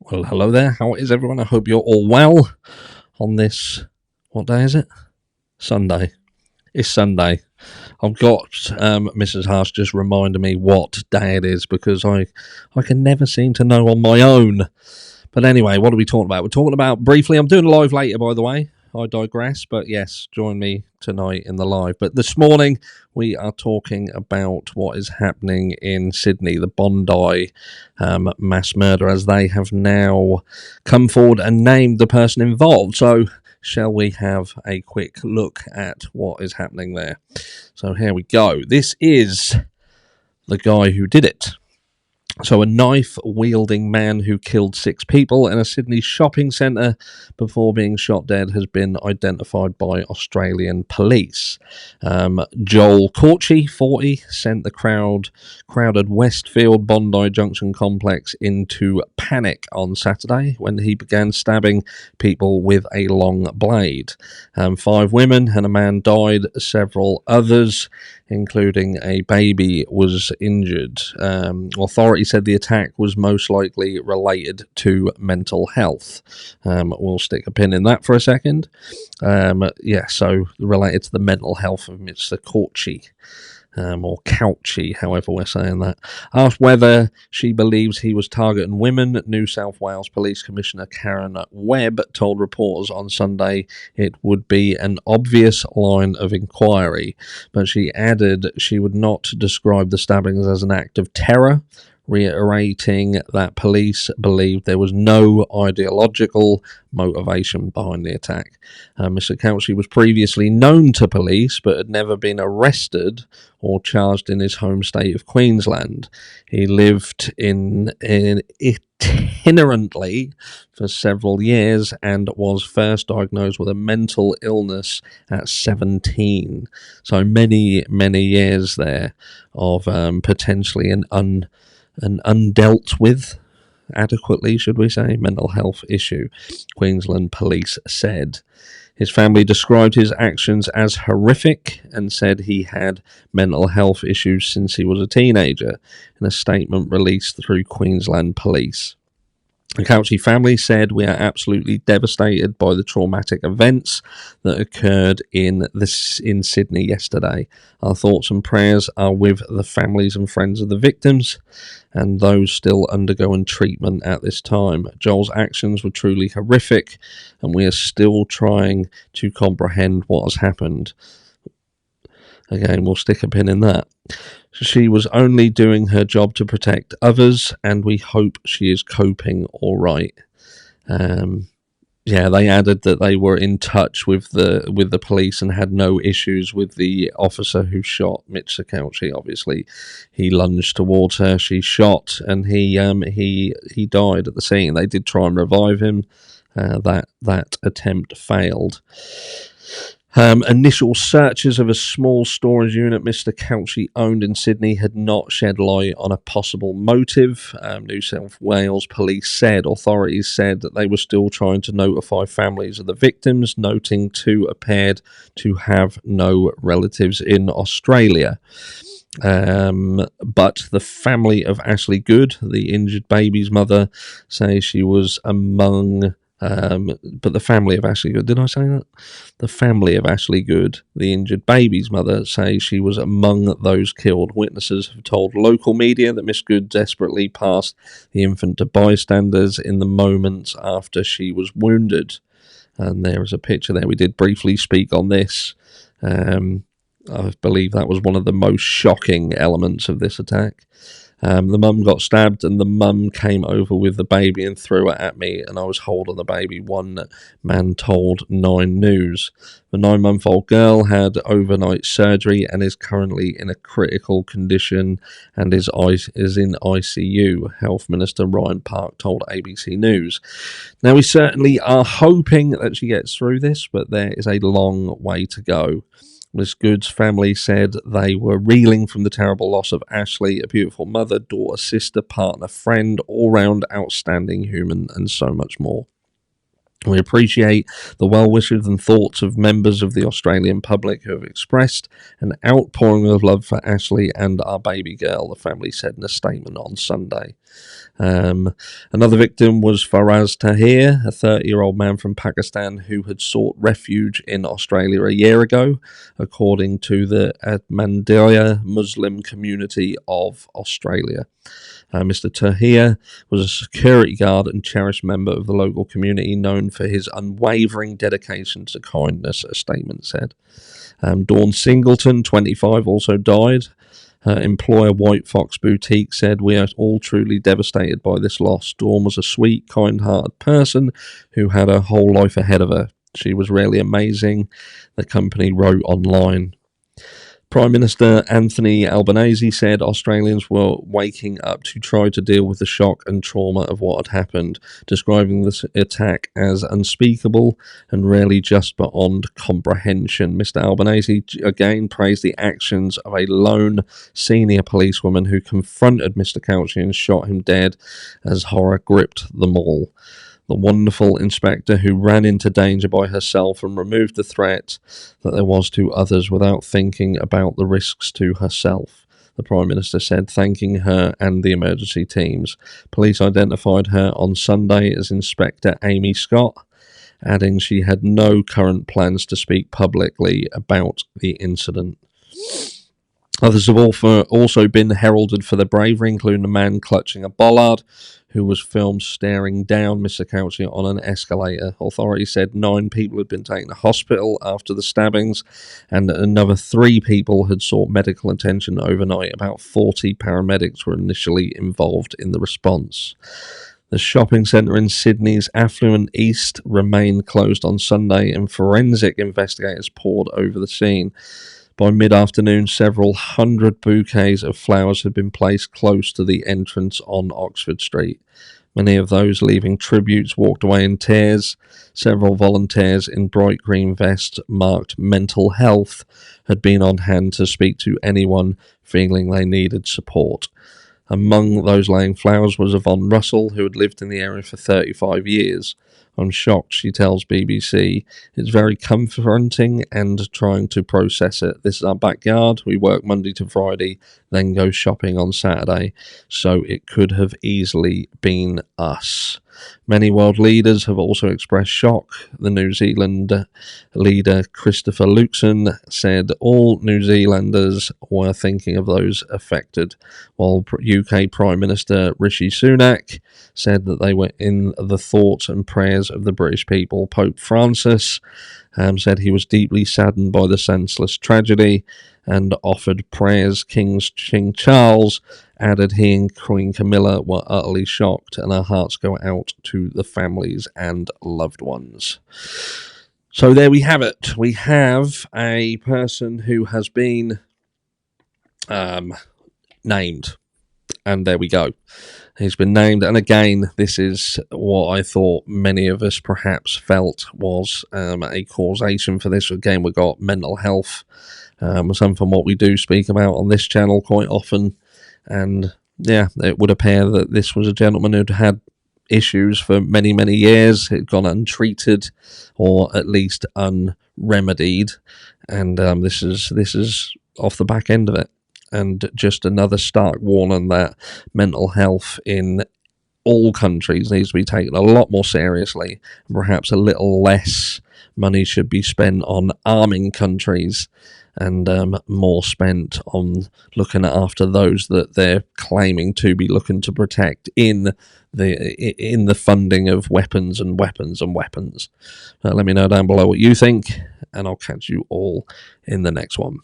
Well, hello there. How is everyone? I hope you're all well on this. What day is it? Sunday. It's Sunday. I've got Mrs. Harsh just reminding me what day it is because I can never seem to know on my own. But anyway, what are we talking about? We're talking about briefly. I'm doing a live later, by the way. I digress, but yes, join me tonight in the live. But this morning, we are talking about what is happening in Sydney, the Bondi mass murder, as they have now come forward and named the person involved. So, shall we have a quick look at what is happening there? So, here we go. This is the guy who did it. So, a knife-wielding man who killed 6 people in a Sydney shopping centre before being shot dead has been identified by Australian police. Joel Cauchi, 40, sent the crowded Westfield Bondi Junction complex into panic on Saturday when he began stabbing people with a long blade. 5 women and a man died. Several others, including a baby, was injured. Authorities said the attack was most likely related to mental health. We'll stick a pin in that for a second. So related to the mental health of Mr. Cauchi. Or Cauchi, however we're saying that. Asked whether she believes he was targeting women, New South Wales Police Commissioner Karen Webb told reporters on Sunday it would be an obvious line of inquiry, but she added she would not describe the stabbings as an act of terror, reiterating that police believed there was no ideological motivation behind the attack. Mr. Cauchi was previously known to police but had never been arrested or charged in his home state of Queensland. He lived in itinerantly for several years and was first diagnosed with a mental illness at 17. So many years there of potentially an undealt with, adequately, should we say, mental health issue, Queensland police said. His family described his actions as horrific and said he had mental health issues since he was a teenager, in a statement released through Queensland police. The Cauchi family said, "We are absolutely devastated by the traumatic events that occurred in Sydney yesterday. Our thoughts and prayers are with the families and friends of the victims and those still undergoing treatment at this time. Joel's actions were truly horrific, and we are still trying to comprehend what has happened." Again, we'll stick a pin in that. She was only doing her job to protect others, and we hope she is coping all right. They added that they were in touch with the police and had no issues with the officer who shot Mr. Cauchi. Obviously, he lunged towards her, she shot, and he died at the scene. They did try and revive him. That attempt failed. Initial searches of a small storage unit Mr. Cauchi owned in Sydney had not shed light on a possible motive. New South Wales police said authorities said that they were still trying to notify families of the victims, noting 2 appeared to have no relatives in Australia. But the family of Ashley Good, the injured baby's mother, say she was among... but the family of Ashley Good, did I say that? The family of Ashley Good, the injured baby's mother, say she was among those killed. Witnesses have told local media that Miss Good desperately passed the infant to bystanders in the moments after she was wounded. And there is a picture there. We did briefly speak on this. I believe that was one of the most shocking elements of this attack. The mum got stabbed, and the mum came over with the baby and threw it at me, and I was holding the baby, one man told 9 News. The 9-month-old girl had overnight surgery and is currently in a critical condition and is in ICU, Health Minister Ryan Park told ABC News. Now, we certainly are hoping that she gets through this, but there is a long way to go. Miss Good's family said they were reeling from the terrible loss of Ashley, a beautiful mother, daughter, sister, partner, friend, all-round outstanding human, and so much more. We appreciate the well wishes and thoughts of members of the Australian public who have expressed an outpouring of love for Ashley and our baby girl, the family said in a statement on Sunday. Another victim was Faraz Tahir, a 30-year-old man from Pakistan who had sought refuge in Australia a year ago, according to the Ahmadiyya Muslim community of Australia. Mr. Tahir was a security guard and cherished member of the local community, known for his unwavering dedication to kindness, a statement said. Dawn Singleton, 25, also died. Her employer, White Fox Boutique, said, "We are all truly devastated by this loss. Dawn was a sweet, kind-hearted person who had her whole life ahead of her. She was really amazing," the company wrote online. Prime Minister Anthony Albanese said Australians were waking up to try to deal with the shock and trauma of what had happened, describing this attack as unspeakable and really just beyond comprehension. Mr. Albanese again praised the actions of a lone senior policewoman who confronted Mr. Cauchi and shot him dead as horror gripped them all. The wonderful inspector who ran into danger by herself and removed the threat that there was to others without thinking about the risks to herself, the Prime Minister said, thanking her and the emergency teams. Police identified her on Sunday as Inspector Amy Scott, adding she had no current plans to speak publicly about the incident. Others have also been heralded for their bravery, including a man clutching a bollard who was filmed staring down Mr. Cauchi on an escalator. Authorities said 9 people had been taken to hospital after the stabbings, and another 3 people had sought medical attention overnight. About 40 paramedics were initially involved in the response. The shopping centre in Sydney's affluent east remained closed on Sunday, and forensic investigators pored over the scene. By mid-afternoon, several hundred bouquets of flowers had been placed close to the entrance on Oxford Street. Many of those leaving tributes walked away in tears. Several volunteers in bright green vests marked mental health had been on hand to speak to anyone feeling they needed support. Among those laying flowers was Yvonne Russell, who had lived in the area for 35 years. "I'm shocked," she tells BBC. "It's very confronting and trying to process it. This is our backyard. We work Monday to Friday, then go shopping on Saturday. So it could have easily been us." Many world leaders have also expressed shock. The New Zealand leader Christopher Luxon said all New Zealanders were thinking of those affected, while UK Prime Minister Rishi Sunak said that they were in the thoughts and prayers of the British people. Pope Francis said he was deeply saddened by the senseless tragedy and offered prayers. King Charles added he and Queen Camilla were utterly shocked, and our hearts go out to the families and loved ones. So there we have it. We have a person who has been named, and there we go. He's been named, and again, this is what I thought many of us perhaps felt was a causation for this. Again, we've got mental health, something what we do speak about on this channel quite often, and yeah, it would appear that this was a gentleman who'd had issues for many, many years. It had gone untreated, or at least unremedied, and this is off the back end of it. And just another stark warning that mental health in all countries needs to be taken a lot more seriously. Perhaps a little less money should be spent on arming countries, and more spent on looking after those that they're claiming to be looking to protect in the funding of weapons and weapons and weapons. Let me know down below what you think, and I'll catch you all in the next one.